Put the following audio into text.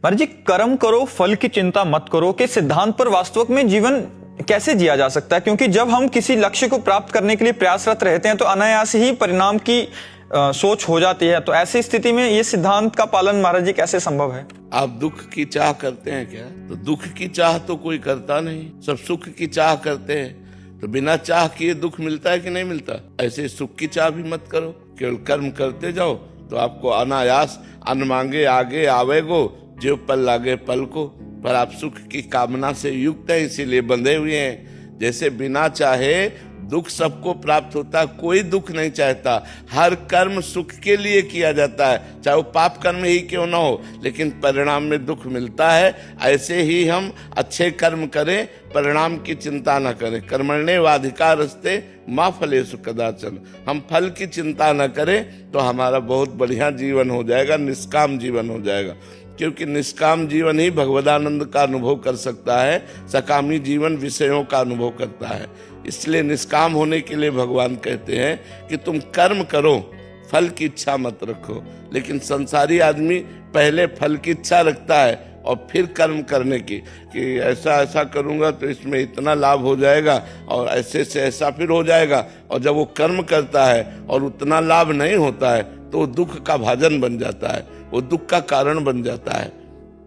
महाराज जी, कर्म करो फल की चिंता मत करो के सिद्धांत पर वास्तव में जीवन कैसे जिया जा सकता है? क्योंकि जब हम किसी लक्ष्य को प्राप्त करने के लिए प्रयासरत रहते हैं तो अनायास ही परिणाम की सोच हो जाती है। तो ऐसी स्थिति में ये सिद्धांत का पालन महाराज जी कैसे संभव है? आप दुख की चाह करते हैं क्या? तो दुख की चाह तो कोई करता नहीं, सब सुख की चाह करते हैं। तो बिना चाह किए दुख मिलता है कि नहीं मिलता? ऐसे सुख की चाह भी मत करो, केवल कर्म करते जाओ तो आपको अनायास अन्न मांगे आगे आवेगो, जो पल लागे पल को। पर आप सुख की कामना से युक्त है, इसीलिए बंधे हुए हैं। जैसे बिना चाहे दुख सबको प्राप्त होता है, कोई दुख नहीं चाहता। हर कर्म सुख के लिए किया जाता है, चाहे वो पाप कर्म ही क्यों ना हो, लेकिन परिणाम में दुख मिलता है। ऐसे ही हम अच्छे कर्म करें, परिणाम की चिंता न करें। कर्मण्येवाधिकारस्ते मा फलेषु कदाचन। हम फल की चिंता न करें तो हमारा बहुत बढ़िया जीवन हो जाएगा, निष्काम जीवन हो जाएगा। क्योंकि निष्काम जीवन ही भगवदानंद का अनुभव कर सकता है, सकामी जीवन विषयों का अनुभव करता है। इसलिए निष्काम होने के लिए भगवान कहते हैं कि तुम कर्म करो, फल की इच्छा मत रखो। लेकिन संसारी आदमी पहले फल की इच्छा रखता है और फिर कर्म करने की, कि ऐसा ऐसा करूंगा तो इसमें इतना लाभ हो जाएगा और ऐसे से ऐसा फिर हो जाएगा। और जब वो कर्म करता है और उतना लाभ नहीं होता है तो वो दुख का भाजन बन जाता है, वो दुख का कारण बन जाता है।